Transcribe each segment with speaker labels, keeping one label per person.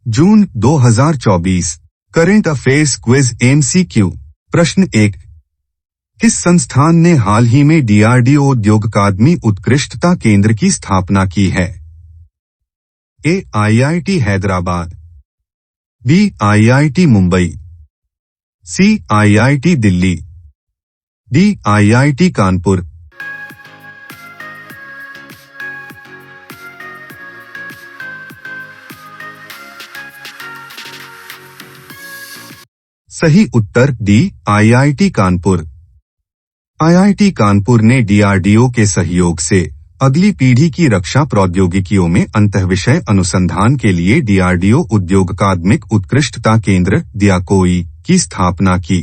Speaker 1: जून 2024 current affairs quiz MCQ। प्रश्न 1। किस संस्थान ने हाल ही में DRDO उद्योग अकादमी उत्कृष्टता केंद्र की स्थापना की है? A. IIT Hyderabad, B. IIT Mumbai, C. IIT Delhi, D. IIT Kanpur. सही उत्तर D, IIT Kanpur. IIT Kanpur ने DRDO के सहयोग से अगली पीढ़ी की रक्षा प्रौद्योगिकियों में अंतःविषय अनुसंधान के लिए DRDO उद्योग अकादमिक उत्कृष्टता केंद्र DRCOI की स्थापना की।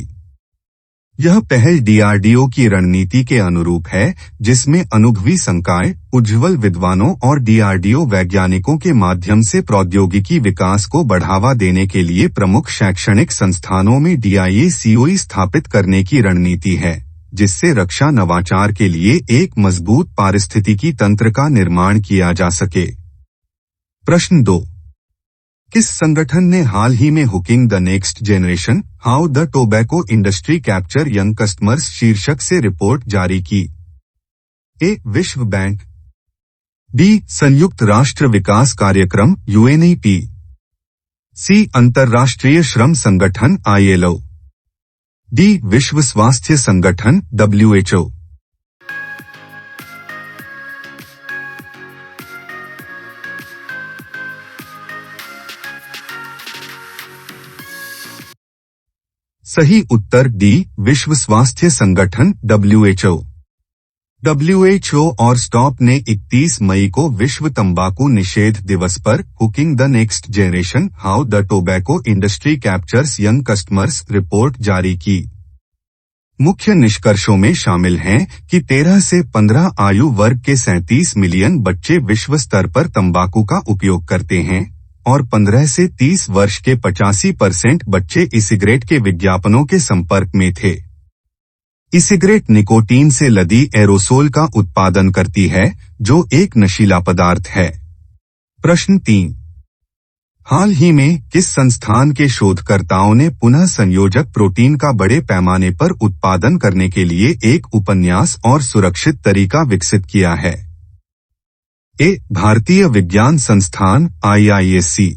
Speaker 1: यह पहल DRDO की रणनीति के अनुरूप है, जिसमें अनुभवी संकाय, उज्ज्वल विद्वानों और DRDO वैज्ञानिकों के माध्यम से प्रौद्योगिकी विकास को बढ़ावा देने के लिए प्रमुख शैक्षणिक संस्थानों में DIACOI स्थापित करने की रणनीति है, जिससे रक्षा नवाचार के लिए एक मजबूत पारिस्थितिकी तंत्र का निर्माण किया जा सके। प्रश्न 2। किस संगठन ने हाल ही में hooking the next generation, how the tobacco industry capture young customers शीर्षक से रिपोर्ट जारी की? ए. विश्व बैंक, बी. संयुक्त राष्ट्र विकास कार्यक्रम UNEP, सी. अंतर्राष्ट्रीय श्रम संगठन ILO, डी. विश्व स्वास्थ्य संगठन WHO। सही उत्तर डी, विश्व स्वास्थ्य संगठन WHO। WHO और स्टॉप ने 31 मई को विश्व तंबाकू निषेध दिवस पर hooking the next generation, how the tobacco industry captures young customers report जारी की। मुख्य निष्कर्षों में शामिल हैं कि 13 से 15 आयु वर्ग के 37 मिलियन बच्चे विश्व स्तर पर तंबाकू का उपयोग करते हैं और 15 से 30 वर्ष के 85% बच्चे ई सिगरेट के विज्ञापनों के संपर्क में थे। ई सिगरेट निकोटीन से लदी एरोसोल का उत्पादन करती है, जो एक नशीला पदार्थ है। प्रश्न 3। हाल ही में किस संस्थान के शोधकर्ताओं ने पुनः संयोजक प्रोटीन का बड़े पैमाने पर उत्पादन करने के लिए एक उपन्यास और सुरक्षित तरीका विकसित किया है? ए. भारतीय विज्ञान संस्थान IISc,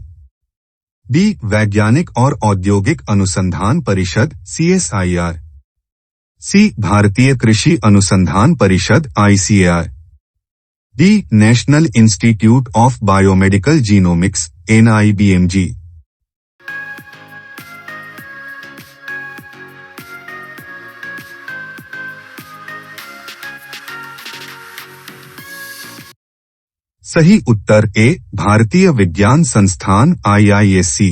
Speaker 1: बी. वैज्ञानिक और औद्योगिक अनुसंधान परिषद CSIR, सी. भारतीय कृषि अनुसंधान परिषद ICAR, D. National institute of biomedical genomics NIBMG। सही उत्तर ए. भारतीय विज्ञान संस्थान IISc।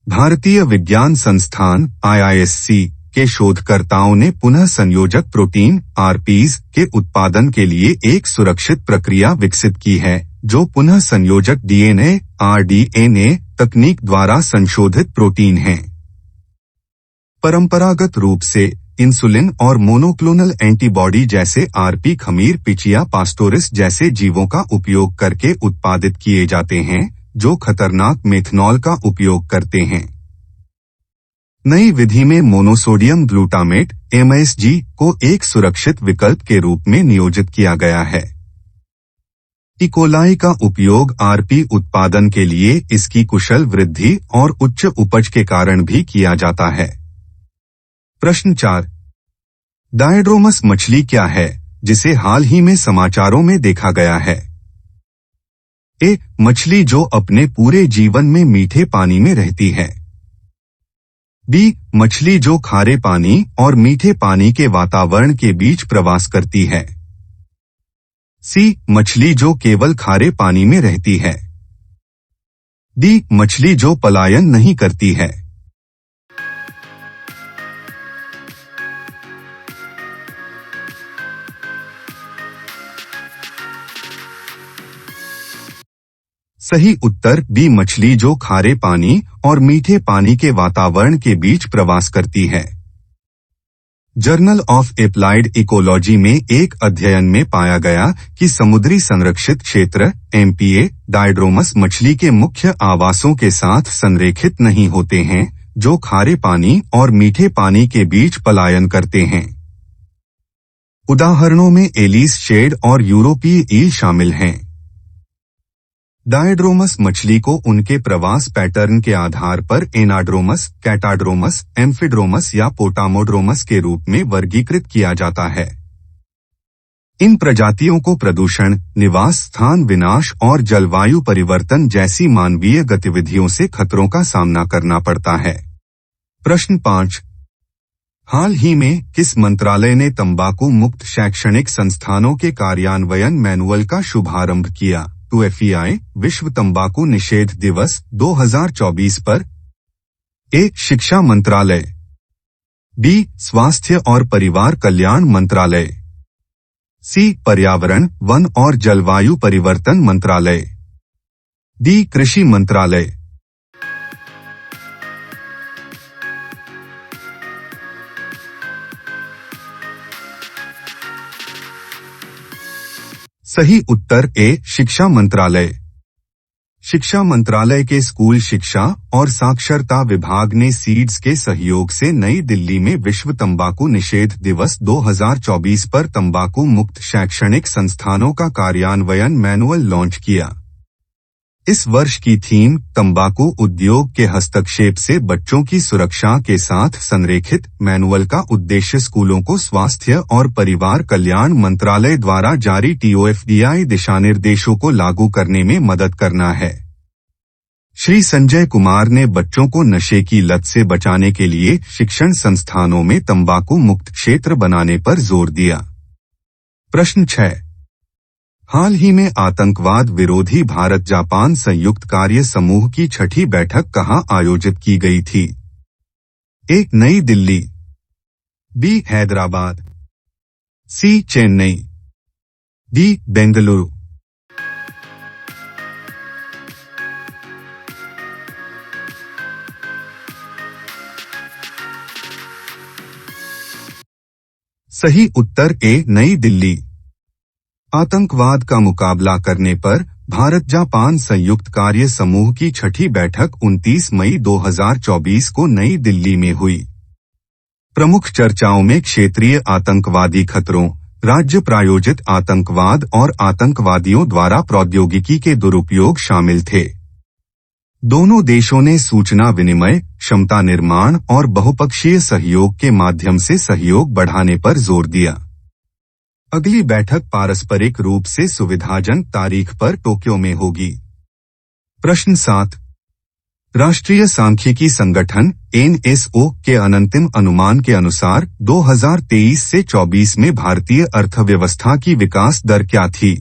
Speaker 1: भारतीय विज्ञान संस्थान IISc के शोधकर्ताओं ने पुनः संयोजक प्रोटीन RPs के उत्पादन के लिए एक सुरक्षित प्रक्रिया विकसित की है, जो पुनः संयोजक DNA rDNA तकनीक द्वारा संशोधित प्रोटीन हैं। परंपरागत रूप से इंसुलिन और मोनोक्लोनल एंटीबॉडी जैसे RP खमीर पिचिया पास्टोरिस जैसे जीवों का उपयोग करके उत्पादित किए जाते हैं, जो खतरनाक मेथनॉल का उपयोग करते हैं। नई विधि में मोनोसोडियम ग्लूटामेट MSG को एक सुरक्षित विकल्प के रूप में नियोजित किया गया है। ई. कोलाई का उपयोग RP उत्पादन के लिए इसकी कुशल वृद्धि और उच्च उपज के कारण भी किया जाता है। प्रश्न 4। डायड्रोमस मछली क्या है, जिसे हाल ही में समाचारों में देखा गया है? ए. मछली जो अपने पूरे जीवन में मीठे पानी में रहती है, बी. मछली जो खारे पानी और मीठे पानी के वातावरण के बीच प्रवास करती है, सी. मछली जो केवल खारे पानी में रहती है, डी. मछली जो पलायन नहीं करती है। सही उत्तर बी. मछली जो खारे पानी और मीठे पानी के वातावरण के बीच प्रवास करती है। जर्नल ऑफ एप्लाइड इकोलॉजी में एक अध्ययन में पाया गया कि समुद्री संरक्षित क्षेत्र एमपीए डायड्रोमस मछली के मुख्य आवासों के साथ संरेखित नहीं होते हैं, जो खारे पानी और मीठे पानी के बीच पलायन करते हैं। उदाहरणों में एलिस शेड और यूरोपीय ईल शामिल हैं। डायड्रोमस मछली को उनके प्रवास पैटर्न के आधार पर एनाड्रोमस, कैटाड्रोमस, एम्फिड्रोमस या पोटामोड्रोमस के रूप में वर्गीकृत किया जाता है। इन प्रजातियों को प्रदूषण, निवास स्थान विनाश और जलवायु परिवर्तन जैसी मानवीय गतिविधियों से खतरों का सामना करना पड़ता है। प्रश्न 5। हाल ही में किस मंत्रालय ने तंबाकू मुक्त शैक्षणिक संस्थानों के कार्यान्वयन मैनुअल का शुभारंभ किया? FEI विश्व तंबाकू निषेध दिवस 2024 पर। ए. शिक्षा मंत्रालय, बी. स्वास्थ्य और परिवार कल्याण मंत्रालय, सी. पर्यावरण, वन और जलवायु परिवर्तन मंत्रालय, डी. कृषि मंत्रालय। सही उत्तर ए. शिक्षा मंत्रालय। शिक्षा मंत्रालय के स्कूल शिक्षा और साक्षरता विभाग ने सीड्स के सहयोग से नई दिल्ली में विश्व तंबाकू निषेध दिवस 2024 पर तंबाकू मुक्त शैक्षणिक संस्थानों का कार्यान्वयन मैनुअल लॉन्च किया। इस वर्ष की थीम तंबाकू उद्योग के हस्तक्षेप से बच्चों की सुरक्षा के साथ संरेखित मैनुअल का उद्देश्य स्कूलों को स्वास्थ्य और परिवार कल्याण मंत्रालय द्वारा जारी TOFDI दिशानिर्देशों को लागू करने में मदद करना है। श्री संजय कुमार ने बच्चों को नशे की लत से बचाने के लिए शिक्षण संस्थानों में तंबाकू मुक्त क्षेत्र बनाने पर जोर दिया। प्रश्न 6। हाल ही में आतंकवाद विरोधी भारत जापान संयुक्त कार्य समूह की छठी बैठक कहां आयोजित की गई थी? ए. नई दिल्ली, बी. हैदराबाद, सी. चेन्नई, डी. बेंगलुरु। सही उत्तर ए. नई दिल्ली। आतंकवाद का मुकाबला करने पर भारत जापान संयुक्त कार्य समूह की छठी बैठक 29 मई 2024 को नई दिल्ली में हुई। प्रमुख चर्चाओं में क्षेत्रीय आतंकवादी खतरों, राज्य प्रायोजित आतंकवाद और आतंकवादियों द्वारा प्रौद्योगिकी के दुरुपयोग शामिल थे। दोनों देशों ने सूचना विनिमय, क्षमता निर्माण और बहुपक्षीय सहयोग के माध्यम से सहयोग बढ़ाने पर जोर दिया। अगली बैठक पारस्परिक रूप से सुविधाजनक तारीख पर टोक्यो में होगी। प्रश्न 7। राष्ट्रीय सांख्यिकी संगठन NSO के अंतिम अनुमान के अनुसार 2023 से 24 में भारतीय अर्थव्यवस्था की विकास दर क्या थी?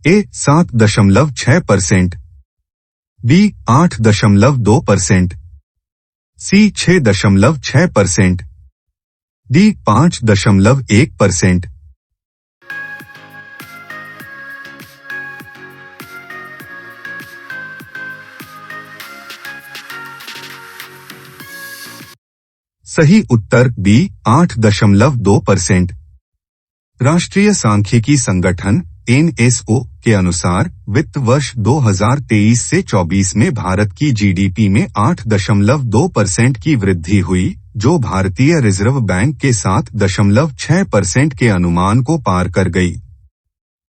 Speaker 1: ए. 7.6%, बी. 8.2%, सी. 6.6%, डी. 5.1%। सही उत्तर बी. 8.2%। राष्ट्रीय सांख्यिकी संगठन NSO के अनुसार वित्त वर्ष 2023 से 24 में भारत की GDP में 8.2% की वृद्धि हुई, जो भारतीय रिजर्व बैंक के 7.6% के अनुमान को पार कर गई।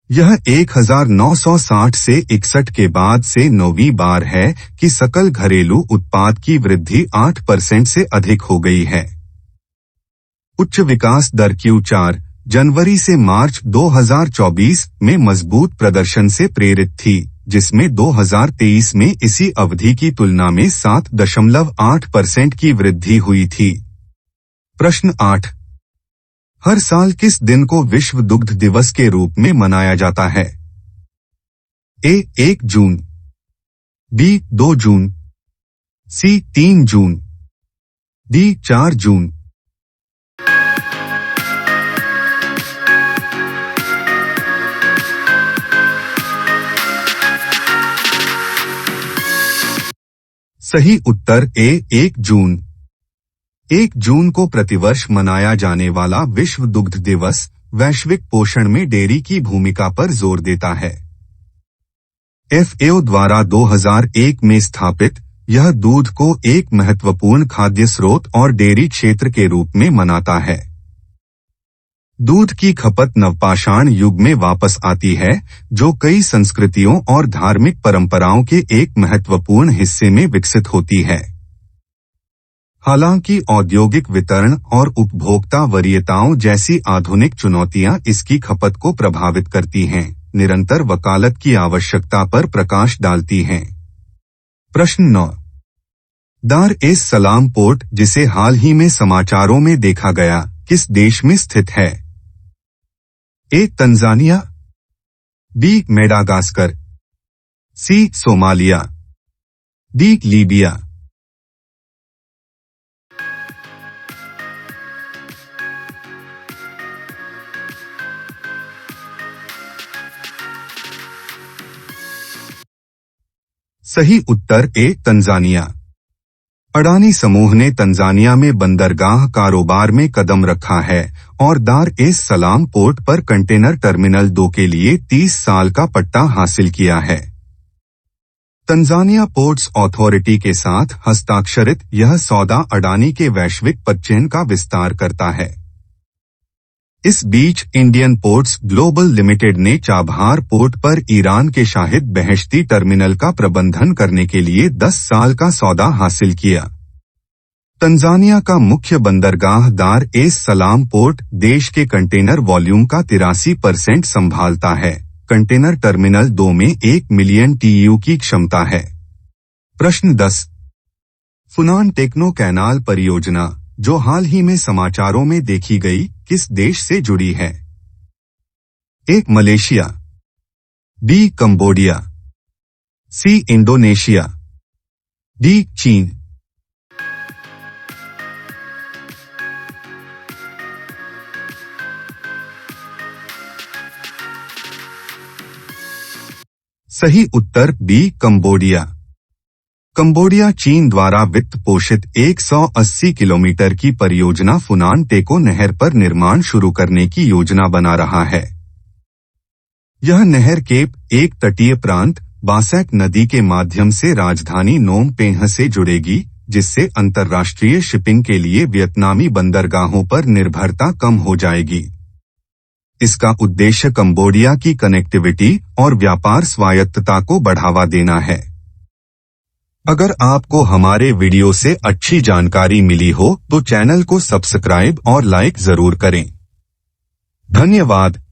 Speaker 1: यह 1960 से 61 के बाद से 9वीं बार है कि सकल घरेलू उत्पाद की वृद्धि 8% से अधिक हो गई है। उच्च विकास दर Q4 जनवरी से मार्च 2024 में मजबूत प्रदर्शन से प्रेरित थी, जिसमें 2023 में इसी अवधि की तुलना में 7.8% की वृद्धि हुई थी। प्रश्न 8। हर साल किस दिन को विश्व दुग्ध दिवस के रूप में मनाया जाता है? ए. 1 जून, बी. 2 जून, सी. 3 जून, डी. 4 जून। सही उत्तर ए. 1 जून। 1 जून को प्रतिवर्ष मनाया जाने वाला विश्व दुग्ध दिवस वैश्विक पोषण में डेयरी की भूमिका पर जोर देता है। FAO द्वारा 2001 में स्थापित यह दूध को एक महत्वपूर्ण खाद्य स्रोत और डेयरी क्षेत्र के रूप में मनाता है। दूध की खपत नवपाषाण युग में वापस आती है, जो कई संस्कृतियों और धार्मिक परंपराओं के एक महत्वपूर्ण हिस्से में विकसित होती है। हालांकि औद्योगिक वितरण और उपभोक्ता वरीयताओं जैसी आधुनिक चुनौतियां इसकी खपत को प्रभावित करती हैं, निरंतर वकालत की आवश्यकता पर प्रकाश डालती हैं। प्रश्न 9। दार एस सलाम पोर्ट, जिसे हाल ही में समाचारों में देखा गया, किस देश में स्थित है? A. Tanzania, B. Madagascar, C. Somalia, D. Libya. सही उत्तर ए. तंजानिया। अडानी समूह ने तंजानिया में बंदरगाह कारोबार में कदम रखा है और दार एस सलाम पोर्ट पर कंटेनर टर्मिनल 2 के लिए 30 साल का पट्टा हासिल किया है। तंजानिया पोर्ट्स अथॉरिटी के साथ हस्ताक्षरित यह सौदा अडानी के वैश्विक पदचेन का विस्तार करता है। इस बीच इंडियन पोर्ट्स ग्लोबल लिमिटेड ने चाबहार पोर्ट पर ईरान के शाहिद बहश्ती टर्मिनल का प्रबंधन करने के लिए 10 साल का सौदा हासिल किया। तंजानिया का मुख्य बंदरगाह दार एस सलाम पोर्ट देश के कंटेनर वॉल्यूम का 83% संभालता है। कंटेनर टर्मिनल 2 में 1 मिलियन TEU की क्षमता है। प्रश्न 10। फुनान टेक्नो कैनाल परियोजना, जो हाल ही में समाचारों में देखी गई, किस देश से जुड़ी है? A. Malaysia, B. Cambodia, C. Indonesia, D. चीन। सही उत्तर बी. कंबोडिया। कंबोडिया चीन द्वारा वित्त पोषित 180 किलोमीटर की परियोजना फुनान टेको नहर पर निर्माण शुरू करने की योजना बना रहा है। यह नहर केप एक तटीय प्रांत बासैक नदी के माध्यम से राजधानी नोम पेन्ह से जुड़ेगी, जिससे अंतर्राष्ट्रीय शिपिंग के लिए वियतनामी बंदरगाहों पर निर्भरता कम हो जाएगी। इसका उद्देश्य कंबोडिया की कनेक्टिविटी और व्यापार स्वायत्तता को बढ़ावा देना है। अगर आपको हमारे वीडियो से अच्छी जानकारी मिली हो तो चैनल को सब्सक्राइब और लाइक जरूर करें। धन्यवाद।